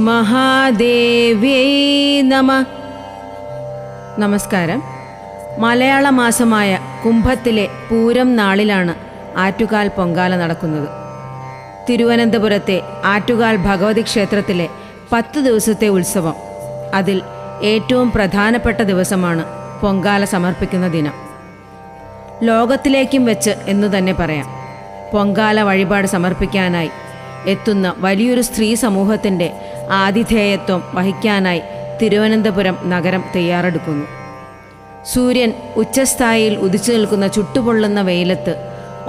മഹാദേവ്യൈ നമഃ. നമസ്കാരം. മലയാള മാസമായ കുംഭത്തിലെ പൂരം നാളിലാണ് ആറ്റുകാൽ പൊങ്കാല നടക്കുന്നത്. തിരുവനന്തപുരത്തെ ആറ്റുകാൽ ഭഗവതി ക്ഷേത്രത്തിലെ 10 ദിവസത്തെ ഉത്സവം. അതിൽ ഏറ്റവും പ്രധാനപ്പെട്ട ദിവസമാണ് പൊങ്കാല സമർപ്പിക്കുന്ന ദിനം. ലോകത്തിലേക്കും വെച്ച് എന്നു തന്നെ പറയാം. പൊങ്കാല വഴിപാട് സമർപ്പിക്കാനായി എത്തുന്ന വലിയൊരു സ്ത്രീ സമൂഹത്തിൻ്റെ ആതിഥേയത്വം വഹിക്കാനായി തിരുവനന്തപുരം നഗരം തയ്യാറെടുക്കുന്നു. സൂര്യൻ ഉച്ചസ്ഥായിയിൽ ഉദിച്ചു നിൽക്കുന്ന ചുട്ടുപൊള്ളുന്ന വെയിലത്ത്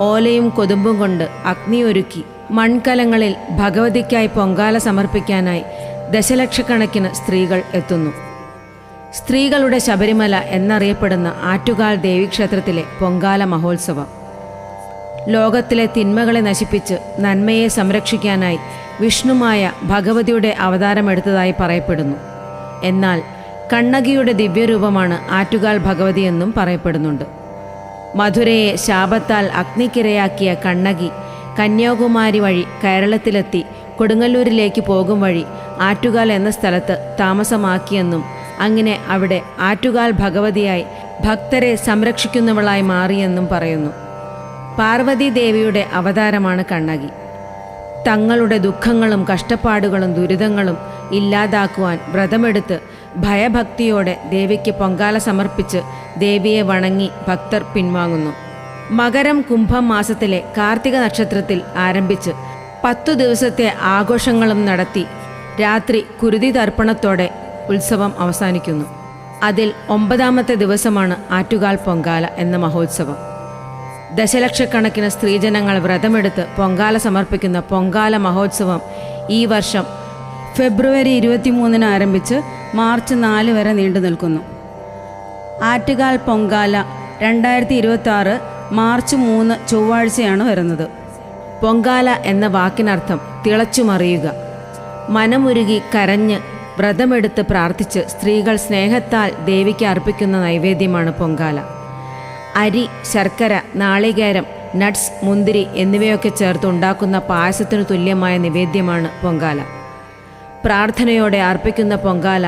ഓലയും കൊതുമ്പും കൊണ്ട് അഗ്നിയൊരുക്കി മൺകലങ്ങളിൽ ഭഗവതിക്കായി പൊങ്കാല സമർപ്പിക്കാനായി ദശലക്ഷക്കണക്കിന് സ്ത്രീകൾ എത്തുന്നു. സ്ത്രീകളുടെ ശബരിമല എന്നറിയപ്പെടുന്ന ആറ്റുകാൽ ദേവീക്ഷേത്രത്തിലെ പൊങ്കാല മഹോത്സവം ലോകത്തിലെ തിന്മകളെ നശിപ്പിച്ച് നന്മയെ സംരക്ഷിക്കാനായി വിഷ്ണുമായ ഭഗവതിയുടെ അവതാരമെടുത്തതായി പറയപ്പെടുന്നു. എന്നാൽ കണ്ണകിയുടെ ദിവ്യരൂപമാണ് ആറ്റുകാൽ ഭഗവതി എന്നും പറയപ്പെടുന്നുണ്ട്. മധുരയെ ശാപത്താൽ അഗ്നിക്കിരയാക്കിയ കണ്ണകി കന്യാകുമാരി വഴി കേരളത്തിലെത്തി കൊടുങ്ങല്ലൂരിലേക്ക് പോകും വഴി ആറ്റുകാൽ എന്ന സ്ഥലത്ത് താമസമാക്കിയെന്നും അങ്ങനെ അവിടെ ആറ്റുകാൽ ഭഗവതിയായി ഭക്തരെ സംരക്ഷിക്കുന്നവളായി മാറിയെന്നും പറയുന്നു. പാർവതി ദേവിയുടെ അവതാരമാണ് കണ്ണകി. തങ്ങളുടെ ദുഃഖങ്ങളും കഷ്ടപ്പാടുകളും ദുരിതങ്ങളും ഇല്ലാതാക്കുവാൻ വ്രതമെടുത്ത് ഭയഭക്തിയോടെ ദേവിക്ക് പൊങ്കാല സമർപ്പിച്ച് ദേവിയെ വണങ്ങി ഭക്തർ പിൻവാങ്ങുന്നു. മകരം കുംഭം മാസത്തിലെ കാർത്തിക നക്ഷത്രത്തിൽ ആരംഭിച്ച് 10 ദിവസത്തെ ആഘോഷങ്ങളും നടത്തി രാത്രി കുരുതി തർപ്പണത്തോടെ ഉത്സവം അവസാനിക്കുന്നു. അതിൽ 9ാമത്തെ ദിവസമാണ് ആറ്റുകാൽ പൊങ്കാല എന്ന മഹോത്സവം. ദശലക്ഷക്കണക്കിന് സ്ത്രീജനങ്ങൾ വ്രതമെടുത്ത് പൊങ്കാല സമർപ്പിക്കുന്ന പൊങ്കാല മഹോത്സവം ഈ വർഷം ഫെബ്രുവരി 23 ആരംഭിച്ച് മാർച്ച് 4 വരെ നീണ്ടു നിൽക്കുന്നു. ആറ്റുകാൽ പൊങ്കാല 2026 മാർച്ച് 3 ചൊവ്വാഴ്ചയാണ് വരുന്നത്. പൊങ്കാല എന്ന വാക്കിനർത്ഥം തിളച്ചുമറിയുക. മനമുരുകി കരഞ്ഞ് വ്രതമെടുത്ത് പ്രാർത്ഥിച്ച് സ്ത്രീകൾ സ്നേഹത്താൽ ദേവിക്ക് അർപ്പിക്കുന്ന നൈവേദ്യമാണ് പൊങ്കാല. അരി, ശർക്കര, നാളികേരം, നട്ട്സ്, മുന്തിരി എന്നിവയൊക്കെ ചേർത്ത് ഉണ്ടാക്കുന്ന പായസത്തിനു തുല്യമായ നിവേദ്യമാണ് പൊങ്കാല. പ്രാർത്ഥനയോടെ അർപ്പിക്കുന്ന പൊങ്കാല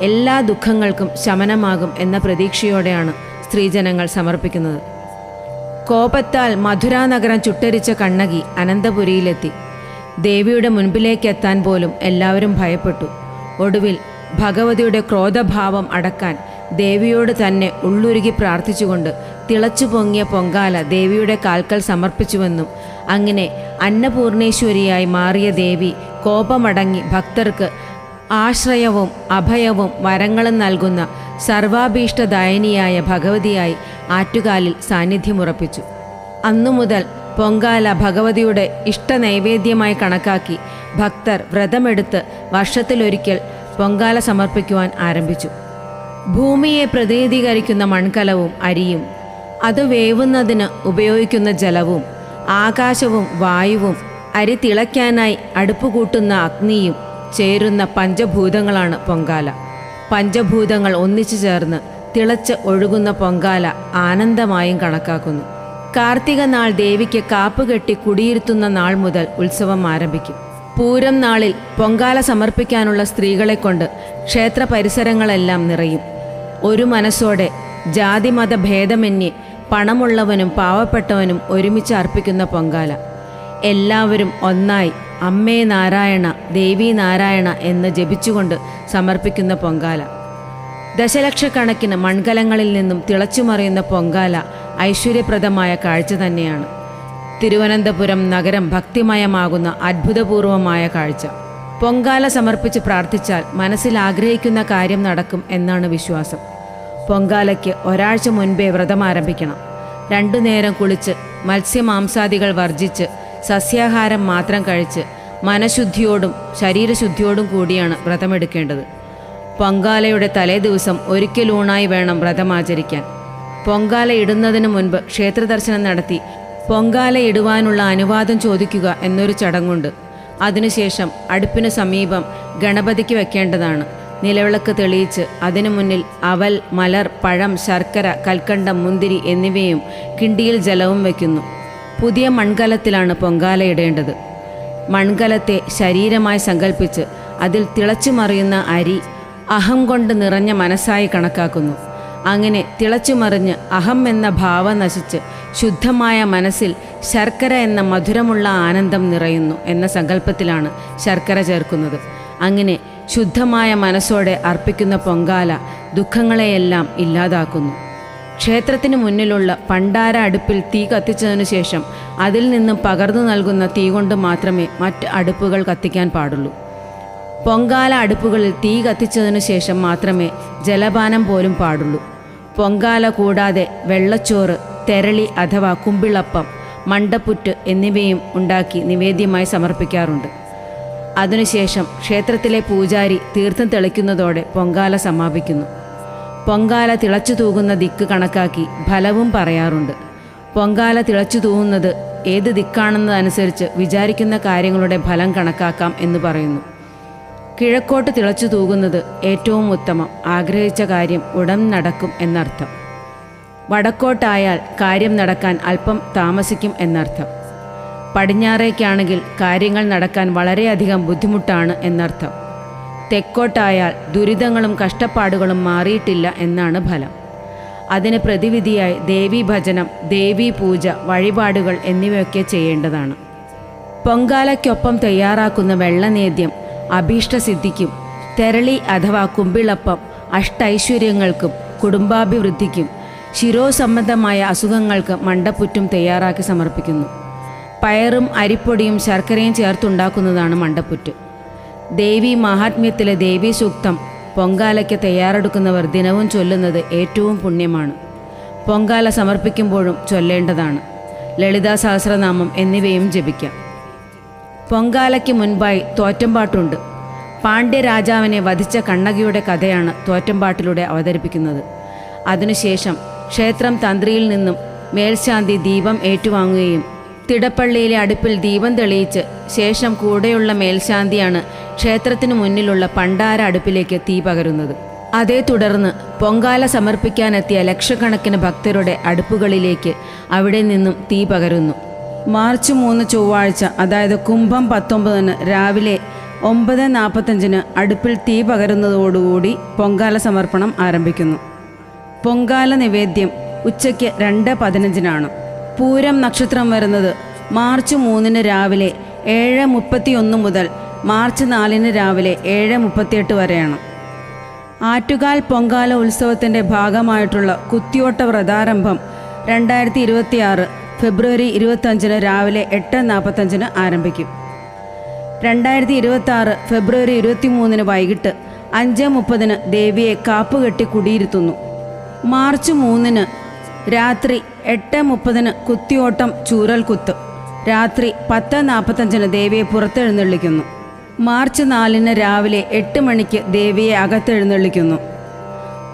എല്ലാ ദുഃഖങ്ങൾക്കും ശമനമാകും എന്ന പ്രതീക്ഷയോടെയാണ് സ്ത്രീജനങ്ങൾ സമർപ്പിക്കുന്നത്. കോപത്താൽ മധുരാ നഗരം ചുട്ടരിച്ച കണ്ണകി അനന്തപുരിയിലെത്തി. ദേവിയുടെ മുൻപിലേക്കെത്താൻ പോലും എല്ലാവരും ഭയപ്പെട്ടു. ഒടുവിൽ ഭഗവതിയുടെ ക്രോധഭാവം അടക്കാൻ ദേവിയോട് തന്നെ ഉള്ളുരുകി പ്രാർത്ഥിച്ചുകൊണ്ട് തിളച്ചു പൊങ്ങിയ പൊങ്കാല ദേവിയുടെ കാൽക്കൽ സമർപ്പിച്ചുവെന്നും അങ്ങനെ അന്നപൂർണേശ്വരിയായി മാറിയ ദേവി കോപമടങ്ങി ഭക്തർക്ക് ആശ്രയവും അഭയവും വരങ്ങളും നൽകുന്ന സർവാഭീഷ്ടദായിനിയായ ഭഗവതിയായി ആറ്റുകാലിൽ സാന്നിധ്യമുറപ്പിച്ചു. അന്നുമുതൽ പൊങ്കാല ഭഗവതിയുടെ ഇഷ്ടനൈവേദ്യമായി കണക്കാക്കി ഭക്തർ വ്രതമെടുത്ത് വർഷത്തിലൊരിക്കൽ പൊങ്കാല സമർപ്പിക്കുവാൻ ആരംഭിച്ചു. ഭൂമിയെ പ്രതിനിധീകരിക്കുന്ന മൺകലവും അരിയും, അത് വേവുന്നതിന് ഉപയോഗിക്കുന്ന ജലവും, ആകാശവും വായുവും, അരി തിളയ്ക്കാനായി അടുപ്പ് കൂട്ടുന്ന അഗ്നിയും ചേരുന്ന പഞ്ചഭൂതങ്ങളാണ് പൊങ്കാല. പഞ്ചഭൂതങ്ങൾ ഒന്നിച്ചു ചേർന്ന് തിളച്ച് ഒഴുകുന്ന പൊങ്കാല ആനന്ദമായും കണക്കാക്കുന്നു. കാർത്തിക നാൾ ദേവിക്ക് കാപ്പുകെട്ടി കുടിയിരുത്തുന്ന നാൾ മുതൽ ഉത്സവം ആരംഭിക്കും. പൂരം നാളിൽ പൊങ്കാല സമർപ്പിക്കാനുള്ള സ്ത്രീകളെ കൊണ്ട് ക്ഷേത്ര പരിസരങ്ങളെല്ലാം നിറയും. ഒരു മനസ്സോടെ ജാതിമത ഭേദമന്യേ പണമുള്ളവനും പാവപ്പെട്ടവനും ഒരുമിച്ച് അർപ്പിക്കുന്ന പൊങ്കാല. എല്ലാവരും ഒന്നായി അമ്മേ നാരായണ, ദേവി നാരായണ എന്ന് ജപിച്ചുകൊണ്ട് സമർപ്പിക്കുന്ന പൊങ്കാല. ദശലക്ഷക്കണക്കിന് മൺകലങ്ങളിൽ നിന്നും തിളച്ചുമറിയുന്ന പൊങ്കാല ഐശ്വര്യപ്രദമായ കാഴ്ച തന്നെയാണ്. തിരുവനന്തപുരം നഗരം ഭക്തിമയമാകുന്ന അത്ഭുതപൂർവമായ കാഴ്ച. പൊങ്കാല സമർപ്പിച്ച് പ്രാർത്ഥിച്ചാൽ മനസ്സിൽ ആഗ്രഹിക്കുന്ന കാര്യം നടക്കും എന്നാണ് വിശ്വാസം. പൊങ്കാലയ്ക്ക് ഒരാഴ്ച മുൻപേ വ്രതം ആരംഭിക്കണം. 2 നേരം കുളിച്ച് മത്സ്യമാംസാദികൾ വർജിച്ച് സസ്യാഹാരം മാത്രം കഴിച്ച് മനഃശുദ്ധിയോടും ശരീരശുദ്ധിയോടും കൂടിയാണ് വ്രതമെടുക്കേണ്ടത്. പൊങ്കാലയുടെ തലേ ദിവസം ഒരിക്കലൂണായി വേണം വ്രതമാചരിക്കാൻ. പൊങ്കാല ഇടുന്നതിന് മുൻപ് ക്ഷേത്രദർശനം നടത്തി പൊങ്കാല ഇടുവാനുള്ള അനുവാദം ചോദിക്കുക എന്നൊരു ചടങ്ങുണ്ട്. അതിനുശേഷം അടുപ്പിനു സമീപം ഗണപതിക്ക് വെക്കേണ്ടതാണ്. നിലവിളക്ക് തെളിയിച്ച് അതിനു മുന്നിൽ അവൽ, മലർ, പഴം, ശർക്കര, കൽക്കണ്ടം, മുന്തിരി എന്നിവയും കിണ്ടിയിൽ ജലവും വയ്ക്കുന്നു. പുതിയ മൺകലത്തിലാണ് പൊങ്കാല ഇടേണ്ടത്. മൺകലത്തെ ശരീരമായി സങ്കല്പിച്ച് അതിൽ തിളച്ചു മറിയുന്ന അരി അഹം കൊണ്ട് നിറഞ്ഞ മനസ്സായി കണക്കാക്കുന്നു. അങ്ങനെ തിളച്ചുമറിഞ്ഞ് അഹം എന്ന ഭാവം നശിച്ച് ശുദ്ധമായ മനസ്സിൽ ശർക്കര എന്ന മധുരമുള്ള ആനന്ദം നിറയുന്നു എന്ന സങ്കല്പത്തിലാണ് ശർക്കര ചേർക്കുന്നത്. അങ്ങനെ ശുദ്ധമായ മനസ്സോടെ അർപ്പിക്കുന്ന പൊങ്കാല ദുഃഖങ്ങളെയെല്ലാം ഇല്ലാതാക്കുന്നു. ക്ഷേത്രത്തിന് മുന്നിലുള്ള പണ്ടാര അടുപ്പിൽ തീ കത്തിച്ചതിനു ശേഷം അതിൽ നിന്നും പകർന്നു നൽകുന്ന തീ കൊണ്ട് മാത്രമേ മറ്റ് അടുപ്പുകൾ കത്തിക്കാൻ പാടുള്ളൂ. പൊങ്കാല അടുപ്പുകളിൽ തീ കത്തിച്ചതിനു ശേഷം മാത്രമേ ജലപാനം പോലും പാടുള്ളൂ. പൊങ്കാല കൂടാതെ വെള്ളച്ചോറ്, തെരളി അഥവാ കുമ്പിളപ്പം, മണ്ടപ്പുറ്റ് എന്നിവയും ഉണ്ടാക്കി നിവേദ്യമായി സമർപ്പിക്കാറുണ്ട്. അതിനുശേഷം ക്ഷേത്രത്തിലെ പൂജാരി തീർത്ഥം തെളിക്കുന്നതോടെ പൊങ്കാല സമാപിക്കുന്നു. പൊങ്കാല തിളച്ചു തൂകുന്ന ദിക്ക് കണക്കാക്കി ഫലവും പറയാറുണ്ട്. പൊങ്കാല തിളച്ചു തൂകുന്നത് ഏത് ദിക്കാണെന്നതനുസരിച്ച് വിചാരിക്കുന്ന കാര്യങ്ങളുടെ ഫലം കണക്കാക്കാം എന്ന് പറയുന്നു. കിഴക്കോട്ട് തിളച്ചു തൂകുന്നത് ഏറ്റവും ഉത്തമം, ആഗ്രഹിച്ച കാര്യം ഉടൻ നടക്കും എന്നർത്ഥം. വടക്കോട്ടായാൽ കാര്യം നടക്കാൻ അല്പം താമസിക്കും എന്നർത്ഥം. പടിഞ്ഞാറേക്കാണെങ്കിൽ കാര്യങ്ങൾ നടക്കാൻ വളരെയധികം ബുദ്ധിമുട്ടാണ് എന്നർത്ഥം. തെക്കോട്ടായാൽ ദുരിതങ്ങളും കഷ്ടപ്പാടുകളും മാറിയിട്ടില്ല എന്നാണ് ഫലം. അതിന് പ്രതിവിധിയായി ദേവീഭജനം, ദേവീപൂജ, വഴിപാടുകൾ എന്നിവയൊക്കെ ചെയ്യേണ്ടതാണ്. പൊങ്കാലയ്ക്കൊപ്പം തയ്യാറാക്കുന്ന വെള്ളനേദ്യം അഭീഷ്ടസിദ്ധിക്കും, തെരളി അഥവാ കുമ്പിളപ്പം അഷ്ടൈശ്വര്യങ്ങൾക്കും കുടുംബാഭിവൃദ്ധിക്കും, ശിരോസംബന്ധമായ അസുഖങ്ങൾക്ക് മണ്ടപ്പുറ്റും തയ്യാറാക്കി സമർപ്പിക്കുന്നു. പയറും അരിപ്പൊടിയും ശർക്കരയും ചേർത്തുണ്ടാക്കുന്നതാണ് മണ്ടപ്പുറ്റ്. ദേവീ മഹാത്മ്യത്തിലെ ദേവീ സൂക്തം പൊങ്കാലയ്ക്ക് തയ്യാറെടുക്കുന്നവർ ദിനവും ചൊല്ലുന്നത് ഏറ്റവും പുണ്യമാണ്. പൊങ്കാല സമർപ്പിക്കുമ്പോഴും ചൊല്ലേണ്ടതാണ്. ലളിതാ സഹസ്രനാമം എന്നിവയും ജപിക്കാം. പൊങ്കാലയ്ക്ക് മുൻപായി തോറ്റംപാട്ടുണ്ട്. പാണ്ഡ്യരാജാവിനെ വധിച്ച കണ്ണകിയുടെ കഥയാണ് തോറ്റംപാട്ടിലൂടെ അവതരിപ്പിക്കുന്നത്. അതിനുശേഷം ക്ഷേത്രം തന്ത്രിയിൽ നിന്നും മേൽശാന്തി ദീപം ഏറ്റുവാങ്ങുകയും തിടപ്പള്ളിയിലെ അടുപ്പിൽ ദീപം തെളിയിച്ച് ശേഷം കൂടെയുള്ള മേൽശാന്തിയാണ് ക്ഷേത്രത്തിനു മുന്നിലുള്ള പണ്ടാര അടുപ്പിലേക്ക് തീ പകരുന്നത്. അതേ തുടർന്ന് പൊങ്കാല സമർപ്പിക്കാനെത്തിയ ലക്ഷക്കണക്കിന് ഭക്തരുടെ അടുപ്പുകളിലേക്ക് അവിടെ നിന്നും തീ പകരുന്നു. മാർച്ച് 3 ചൊവ്വാഴ്ച, അതായത് കുംഭം 19 രാവിലെ 9:45 അടുപ്പിൽ തീ പകരുന്നതോടുകൂടി പൊങ്കാല സമർപ്പണം ആരംഭിക്കുന്നു. പൊങ്കാല നിവേദ്യം ഉച്ചയ്ക്ക് 2:15 പൂരം നക്ഷത്രം വരുന്നത് മാർച്ച് 3 രാവിലെ 7:31 മുതൽ മാർച്ച് 4 രാവിലെ 7:38 വരെയാണ്. ആറ്റുകാൽ പൊങ്കാല ഉത്സവത്തിൻ്റെ ഭാഗമായിട്ടുള്ള കുത്തിയോട്ട വ്രതാരംഭം 2026 ഫെബ്രുവരി 25 രാവിലെ 8:45 ആരംഭിക്കും. 2026 ഫെബ്രുവരി 23 വൈകിട്ട് 5:30 ദേവിയെ കാപ്പുകെട്ടി കുടിയിരുത്തുന്നു. മാർച്ച് 3 രാത്രി 8:30 കുത്തിയോട്ടം ചൂരൽകുത്ത്. രാത്രി 10:45 ദേവിയെ പുറത്തെഴുന്നള്ളിക്കുന്നു. മാർച്ച് 4 രാവിലെ 8 മണിക്ക് ദേവിയെ അകത്തെഴുന്നള്ളിക്കുന്നു.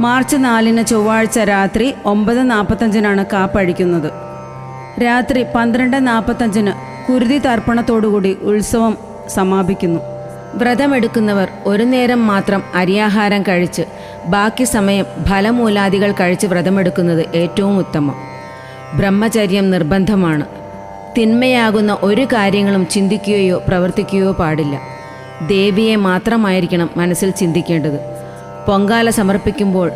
മാർച്ച് 4 ചൊവ്വാഴ്ച രാത്രി 9:45 കാപ്പഴിക്കുന്നത്. രാത്രി 12:45 കുരുതി തർപ്പണത്തോടുകൂടി ഉത്സവം സമാപിക്കുന്നു. വ്രതമെടുക്കുന്നവർ ഒരു നേരം മാത്രം അരിയാഹാരം കഴിച്ച് ബാക്കി സമയം ഫലമൂലാദികൾ കഴിച്ച് വ്രതമെടുക്കുന്നത് ഏറ്റവും ഉത്തമം. ബ്രഹ്മചര്യം നിർബന്ധമാണ്. തിന്മയാകുന്ന ഒരു കാര്യങ്ങളും ചിന്തിക്കുകയോ പ്രവർത്തിക്കുകയോ പാടില്ല. ദേവിയെ മാത്രമായിരിക്കണം മനസ്സിൽ ചിന്തിക്കേണ്ടത്. പൊങ്കാല സമർപ്പിക്കുമ്പോൾ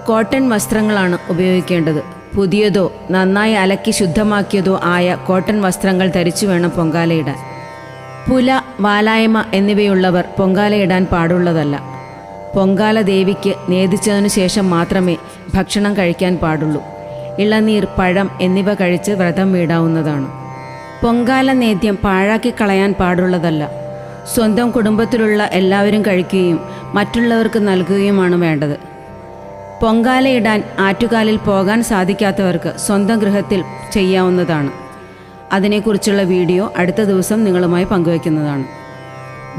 കോട്ടൺ വസ്ത്രങ്ങളാണ് ഉപയോഗിക്കേണ്ടത്. പുതിയതോ നന്നായി അലക്കി ശുദ്ധമാക്കിയതോ ആയ കോട്ടൺ വസ്ത്രങ്ങൾ ധരിച്ചു വേണം പൊങ്കാലയിടാൻ. പുല, വാലായ്മ എന്നിവയുള്ളവർ പൊങ്കാലയിടാൻ പാടുള്ളതല്ല. പൊങ്കാല ദേവിക്ക് നേദിച്ചതിനു ശേഷം മാത്രമേ ഭക്ഷണം കഴിക്കാൻ പാടുള്ളൂ. ഇളനീർ, പഴം എന്നിവ കഴിച്ച് വ്രതം വീടാവുന്നതാണ്. പൊങ്കാല നേദ്യം പാഴാക്കി കളയാൻ പാടുള്ളതല്ല. സ്വന്തം കുടുംബത്തിലുള്ള എല്ലാവരും കഴിക്കുകയും മറ്റുള്ളവർക്ക് നൽകുകയുമാണ് വേണ്ടത്. പൊങ്കാലയിടാൻ ആറ്റുകാലിൽ പോകാൻ സാധിക്കാത്തവർക്ക് സ്വന്തം ഗൃഹത്തിൽ ചെയ്യാവുന്നതാണ്. അതിനെക്കുറിച്ചുള്ള വീഡിയോ അടുത്ത ദിവസം നിങ്ങളുമായി പങ്കുവയ്ക്കുന്നതാണ്.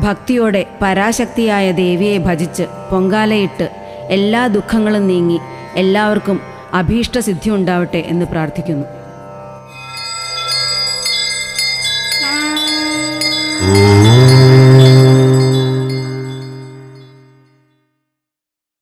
ഭക്തിയോടെ പരാശക്തിയായ ദേവിയെ ഭജിച്ച് പൊങ്കാലയിട്ട് എല്ലാ ദുഃഖങ്ങളും നീങ്ങി എല്ലാവർക്കും അഭീഷ്ടസിദ്ധി ഉണ്ടാവട്ടെ എന്ന് പ്രാർത്ഥിക്കുന്നു. ഓം